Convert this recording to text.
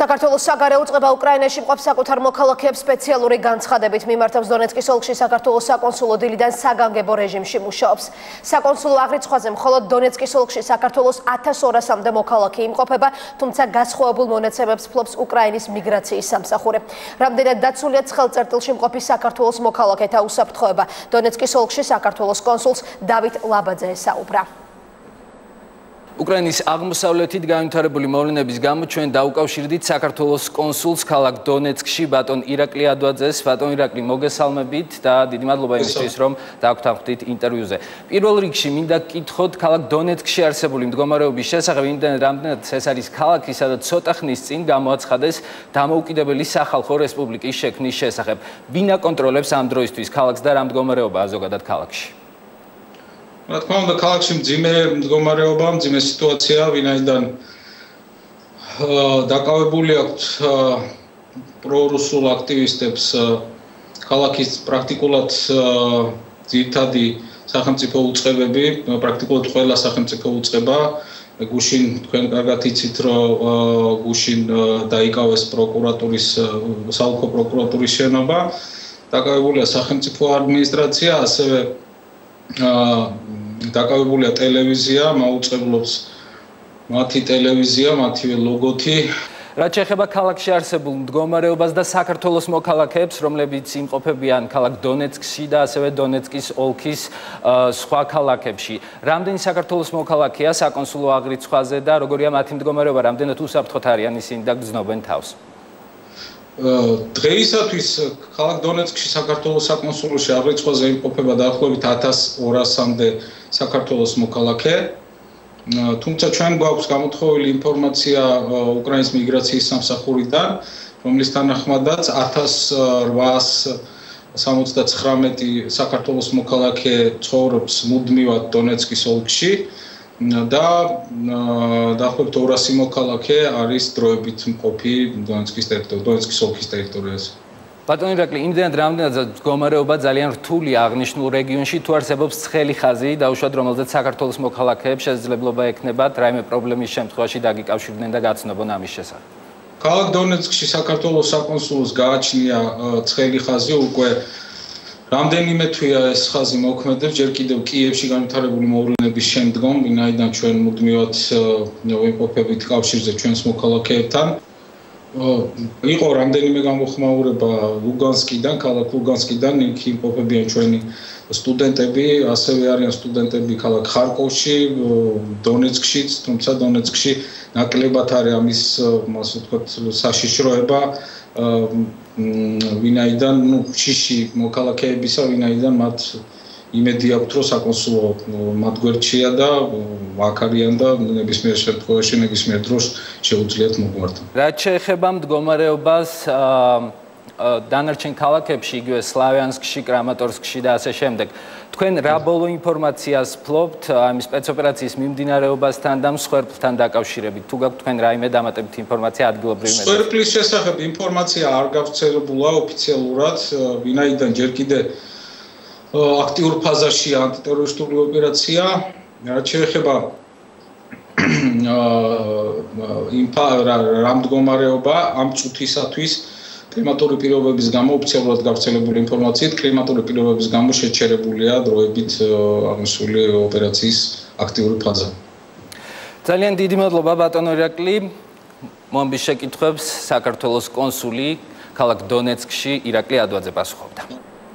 საქართველოს საგარეო უწყება უკრაინაში მყოფ საკუთარ მოქალაქეებს სპეციალური განცხადებით მიმართავს დონეცკის ოლქში საქართველოს საკონსულო დილიდან საგანგებო რეჟიმში მუშაობს. საკონსულო აღრიცხვაზე მხოლოდ დონეცკის ოლქში საქართველოს 1200-მდე მოქალაქე იმყოფება, თუმცა გასხოვებულ მონაცემებს ფლობს უკრაინის მიგრაციის სამსახური. რამდენად დაცულია ხელწერტილში მყოფი საქართველოს მოქალაქეთა უსაფრთხოება. დონეცკის ოლქში საქართველოს კონსულს დავით ლაბაძე ესაუბრა. უკრაინის აღმოსავლეთით განვითარებული მოვლენების გამო ჩვენ დაუკავშირდით საქართველოს კონსულს ქალაქ დონეცკში ბატონ ირაკლი ადვაძეს. ბატონ ირაკლი, მოგესალმებით და დიდი მადლობა იმისთვის, რომ დაგვთანხმდით ინტერვიუზე. პირველ რიგში მინდა გკითხოთ ქალაქ დონეცკში არსებული მდგომარეობის შესახებ, რამდენად ეს არის ქალაქი, სადაც ცოტა ხნის წინ გამოაცხადეს დამოუკიდებელი სახალხო რესპუბლიკის შექმნის შესახებ. ვინ აკონტროლებს ამ დროისთვის ქალაქს და რა მდგომარეობაა ზოგადად ქალაქში? რა თქმა უნდა, ქალაქში მძიმე მდგომარეობა, მძიმე სიტუაცია, ვინაიდან დაკავებული აქვთ პრორუსულ აქტივისტებს ქალაქის პრაქტიკულად ძირითადი სახელმწიფო უწყებები, პრაქტიკულად ყველა სახელმწიფო უწყება. გუშინ თქვენ კარგად იცით, რომ გუშინ დაიკავეს პროკურატურის საოლქო პროკურატურის შენობა. დაკავებულია სახელმწიფო ადმინისტრაცია, ასევე დაკავებულია ტელევიზია, მაუწყებლობს მათი ტელევიზია, მათივე ლოგოთი. რაც შეეხება ქალაქში არსებულ მდგომარეობას და საქართველოს მოქალაქეებს, რომლებიც იმყოფებიან ქალაქ დონეცკში და ასევე დონეცკის ოლქის სხვა ქალაქებში. რამდენი საქართველოს მოქალაქეა საკონსულო აღრიცხვაზე და როგორია მათი მდგომარეობა, რამდენად უსაფრთხოდ არიან ისინი და გრძნობენ თავს? დღეისათვის ქალაქ დონეცკში საქართველოს საკონსულოში აღრიცხვაზე იმყოფება დაახლოებით 1200-მდე საქართველოს მოქალაქე. თუმცა ჩვენ გვაქვს გამოთხოვილი ინფორმაცია უკრაინის მიგრაციის სამსახურიდან, რომლის თანახმადაც 1879 საქართველოს მოქალაქე ცხოვრობს მუდმივად დონეცკის ოლქში და დაახლოებით 200 მოქალაქე არის დროებით მყოფი დონეცკის ოლქის ტერიტორიაზე. ბატონ ირაკლი, იმდენად რამდენად მდგომარეობა ძალიან რთული აღნიშნულ რეგიონში, თუ არსებობს ცხელი ხაზი, დაუშვათ რომელზეც საქართველოს მოქალაქეებს შესაძლებლობა ექნებათ რაიმე პრობლემის შემთხვევაში დაგიკავშირდნენ და გაცნობონ ამის შესახებ. ქალაქ დონეცკში საქართველოს საკონსულოს გააჩნია ცხელი ხაზი, უკვე რამდენიმე თვეა ეს ხაზი მოქმედებს, ჯერ კიდევ კიევში განვითარებული მოვლენების შემდგომ, ვინაიდან ჩვენ მუდმივად ვიმყოფებით კავშირზე ჩვენს მოქალაქეებთან. იყო რამდენიმე გამოხმაურება ლუგანსკიდან, ქალაქ ლუგანსკიდან, იქ იმყოფებიან ჩვენი სტუდენტები, ასევე არიან სტუდენტები ქალაქ ხარკოვში, დონეცკშიც, თუმცა დონეცკში ნაკლებად არის ამის, ასე ვთქვათ, საშიშროება, ვინაიდან, შიში მოქალაქეებისა, ვინაიდან მათ იმედი აქვთ, რომ საკონსულო მათ გვერდშია და აქ არიან და ნებისმიერ შემთხვევაში, ნებისმიერ დროს შეუძლიათ მოგვარდონ. რაც შეეხება მდგომარეობას დანარჩენ ქალაქებში, იგივე სლავიანსკში, კრამატორსკში და ასე შემდეგ. თქვენ რა ბოლო ინფორმაციას ფლობთ ამ სპეცოპერაციის მიმდინარეობასთან და მსხვერპლთან დაკავშირებით? თუ გაქვთ თქვენ რაიმე დამატებითი ინფორმაცია ადგილობრივ მედიაში? მსხვერპლის შესახებ ინფორმაცია არ გავრცელებულა ოფიციალურად, ვინაიდან ჯერ კიდევ აქტიურ ფაზაშია ანტიტერორისტული ოპერაცია. რაც შეეხება რა მდგომარეობა ამ წუთისათვის კლიმატური პირობების გამო ოფიციალურად გავრცელებული ინფორმაციით კლიმატური პირობების გამო შეჩერებულია დროებით აღნიშნული ოპერაციის აქტიური ფაზა. ძალიან დიდი მადლობა ბატონო ირაკლი. მომბის შეკითხვებს საქართველოს კონსული ქალაქ დონეცკში ირაკლი ადვაძე პასუხობდა.